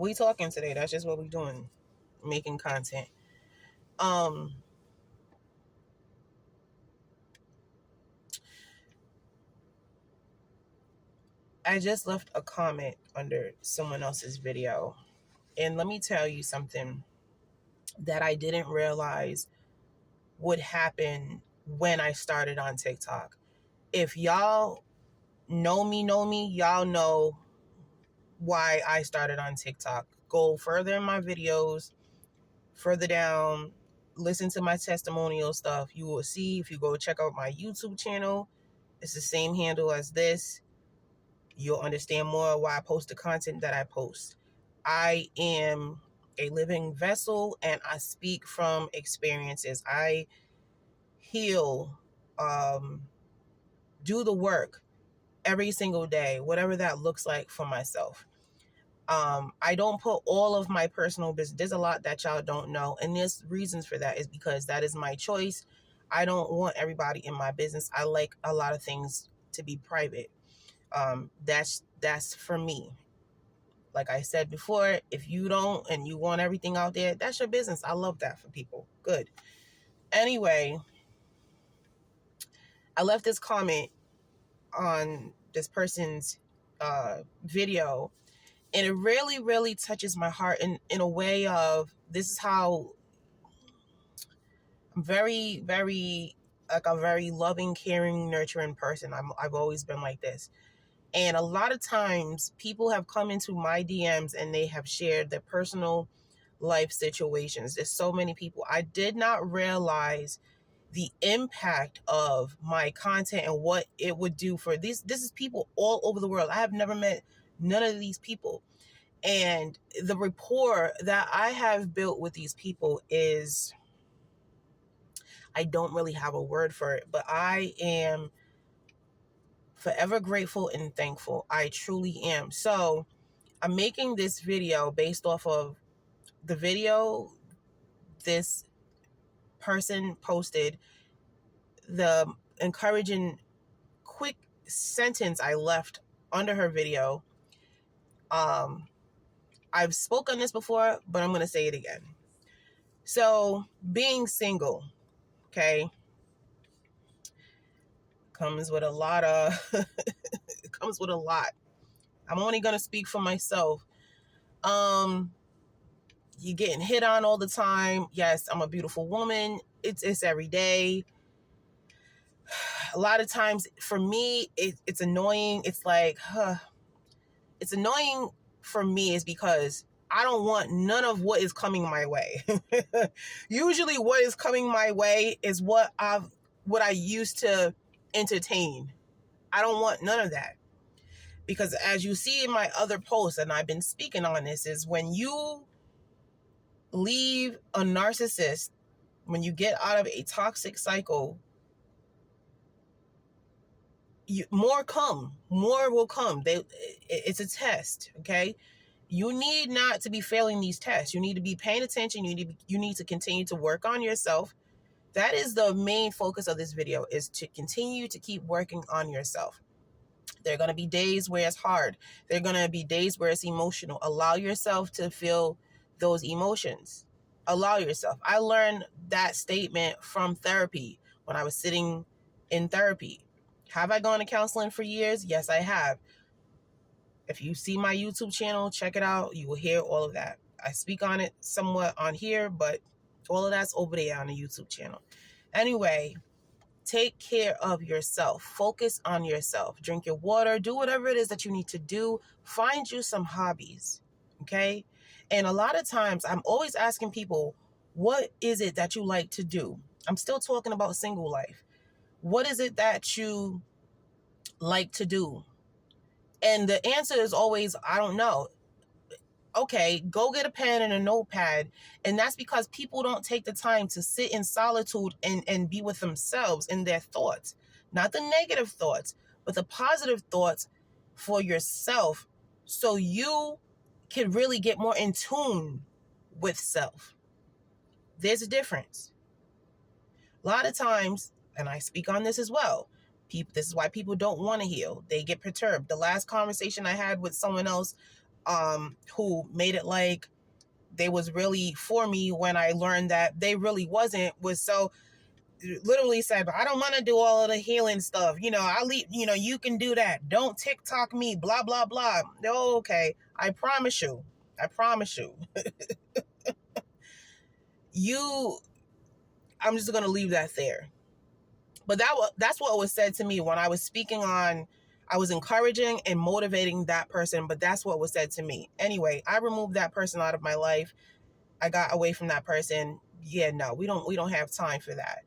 We talking today. That's just what we doing. Making content. I just left a comment under someone else's video. And let me tell you something that I didn't realize would happen when I started on TikTok. If y'all know me, y'all know why I started on TikTok. Go further in my videos, further down, listen to my testimonial stuff. You will see if you go check out my YouTube channel, it's the same handle as this. You'll understand more why I post the content that I post. I am a living vessel and I speak from experiences. I heal, do the work every single day, whatever that looks like for myself. I don't put all of my personal business. There's a lot that y'all don't know. And there's reasons for that is because that is my choice. I don't want everybody in my business. I like a lot of things to be private. That's for me. Like I said before, if you don't and you want everything out there, that's your business. I love that for people. Good. Anyway, I left this comment on this person's video, and it really, really touches my heart in a way of, this is how I'm very, very, like a very loving, caring, nurturing person. I've always been like this. And a lot of times people have come into my DMs and they have shared their personal life situations. There's so many people. I did not realize the impact of my content and what it would do for these. This is people all over the world. I have never met none of these people. And the rapport that I have built with these people is, I don't really have a word for it, but I am forever grateful and thankful. I truly am. So I'm making this video based off of the video this person posted, the encouraging quick sentence I left under her video. I've spoken this before, but I'm going to say it again. So being single, okay, comes with a lot of, it comes with a lot. I'm only going to speak for myself. You're getting hit on all the time. Yes, I'm a beautiful woman. It's every day. A lot of times for me, it's annoying. It's like, it's annoying for me is because I don't want none of what is coming my way. Usually what is coming my way is what I used to entertain. I don't want none of that. Because as you see in my other posts, and I've been speaking on this, is when you leave a narcissist, when you get out of a toxic cycle, more will come. It's a test, okay? You need not to be failing these tests. You need to be paying attention. You need to continue to work on yourself. That is the main focus of this video, is to continue to keep working on yourself. There are going to be days where it's hard. There are going to be days where it's emotional. Allow yourself to feel those emotions. Allow yourself. I learned that statement from therapy when I was sitting in therapy. Have I gone to counseling for years? Yes, I have. If you see my YouTube channel, check it out. You will hear all of that. I speak on it somewhat on here, but all of that's over there on the YouTube channel. Anyway, take care of yourself. Focus on yourself. Drink your water. Do whatever it is that you need to do. Find you some hobbies, okay? And a lot of times, I'm always asking people, what is it that you like to do? I'm still talking about single life. What is it that you like to do? And the answer is always, I don't know. Okay, go get a pen and a notepad. And that's because people don't take the time to sit in solitude and be with themselves and their thoughts. Not the negative thoughts, but the positive thoughts for yourself, so you can really get more in tune with self. There's a difference. A lot of times, and I speak on this as well, this is why people don't want to heal. They get perturbed. The last conversation I had with someone else who made it like they was really for me when I learned that they really wasn't, was so literally said, I don't want to do all of the healing stuff. I'll leave, you can do that. Don't TikTok me, blah, blah, blah. No, okay. I promise you. I'm just going to leave that there. But that's what was said to me when I was speaking on, I was encouraging and motivating that person, but that's what was said to me. Anyway, I removed that person out of my life. I got away from that person. Yeah, no, we don't have time for that.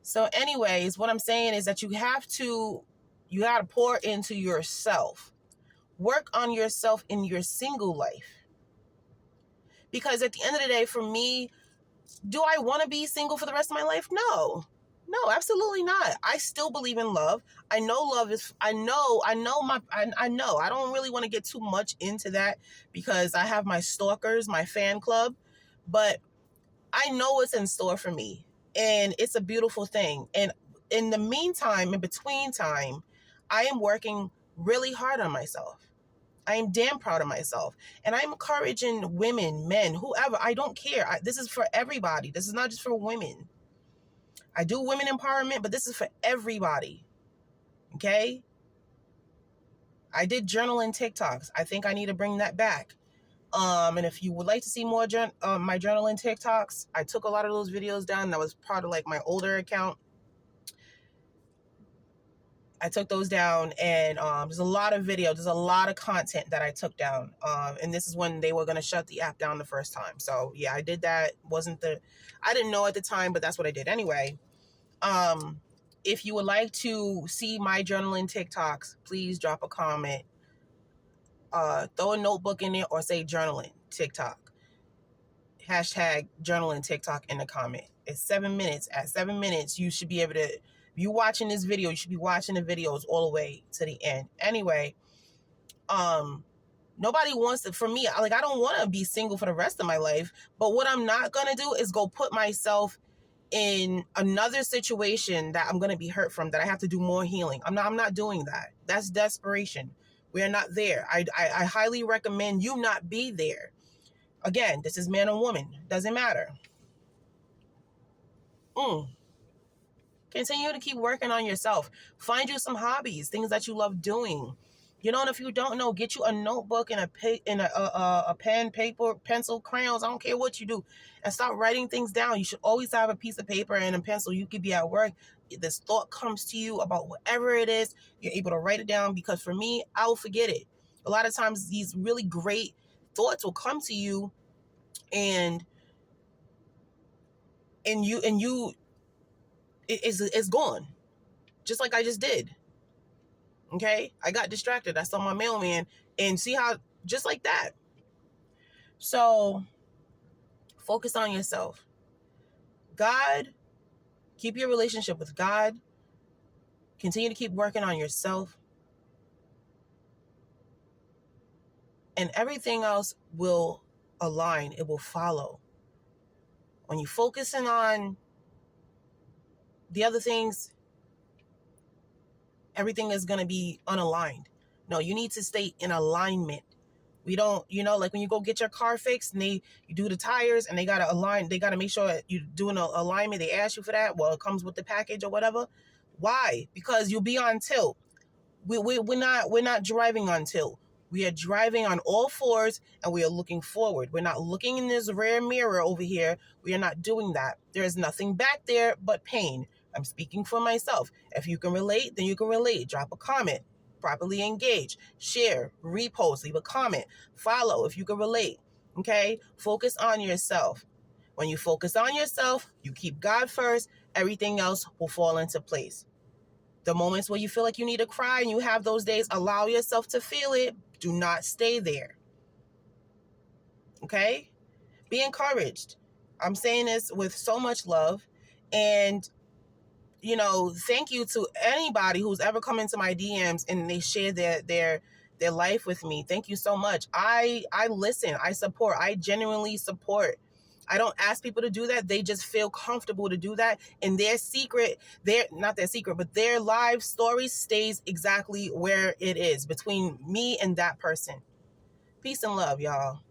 So anyways, what I'm saying is that you got to pour into yourself. Work on yourself in your single life. Because at the end of the day, for me, do I want to be single for the rest of my life? No, absolutely not. I still believe in love. I know love is, I know, I don't really want to get too much into that because I have my stalkers, my fan club, but I know what's in store for me and it's a beautiful thing. And in the meantime, in between time, I am working really hard on myself. I am damn proud of myself. And I'm encouraging women, men, whoever, I don't care. This is for everybody. This is not just for women. I do women empowerment, but this is for everybody. Okay? I did journaling TikToks. I think I need to bring that back. And if you would like to see more my journaling TikToks, I took a lot of those videos down. That was part of like my older account. I took those down, and there's a lot of videos, there's a lot of content that I took down. And this is when they were going to shut the app down the first time. So yeah, I did that. I didn't know at the time, but that's what I did anyway. If you would like to see my journaling TikToks, please drop a comment. Throw a notebook in it or say journaling TikTok. Hashtag journaling TikTok in the comment. It's 7 minutes. At 7 minutes, you should be able to, if you watching this video, you should be watching the videos all the way to the end. Anyway, nobody wants to, for me, I don't want to be single for the rest of my life, but what I'm not going to do is go put myself in another situation that I'm going to be hurt from, that I have to do more healing. I'm not doing that. That's desperation. We are not there. I highly recommend you not be there. Again, this is man or woman. Doesn't matter. Continue to keep working on yourself. Find you some hobbies, things that you love doing. And if you don't know, get you a notebook and a pen, paper, pencil, crayons. I don't care what you do, and start writing things down. You should always have a piece of paper and a pencil. You could be at work. This thought comes to you about whatever it is, you're able to write it down, because for me, I will forget it. A lot of times these really great thoughts will come to you, and it's gone. Just like I just did. Okay? I got distracted. I saw my mailman, and see how, just like that. So focus on yourself. God, keep your relationship with God. Continue to keep working on yourself. And everything else will align. It will follow. When you're focusing on the other things, everything is going to be unaligned. No, you need to stay in alignment. We don't, like when you go get your car fixed and you do the tires and they got to align, they got to make sure that you're doing an alignment. They ask you for that. Well, it comes with the package or whatever. Why? Because you'll be on tilt. We're not driving on tilt. We are driving on all fours, and we are looking forward. We're not looking in this rear mirror over here. We are not doing that. There is nothing back there but pain. I'm speaking for myself. If you can relate, then you can relate. Drop a comment. Properly engage. Share. Repost. Leave a comment. Follow if you can relate. Okay? Focus on yourself. When you focus on yourself, you keep God first, everything else will fall into place. The moments where you feel like you need to cry and you have those days, allow yourself to feel it. Do not stay there. Okay? Be encouraged. I'm saying this with so much love. And, thank you to anybody who's ever come into my DMs and they share their life with me. Thank you so much. I listen. I support. I genuinely support. I don't ask people to do that. They just feel comfortable to do that. And their live story stays exactly where it is, between me and that person. Peace and love, y'all.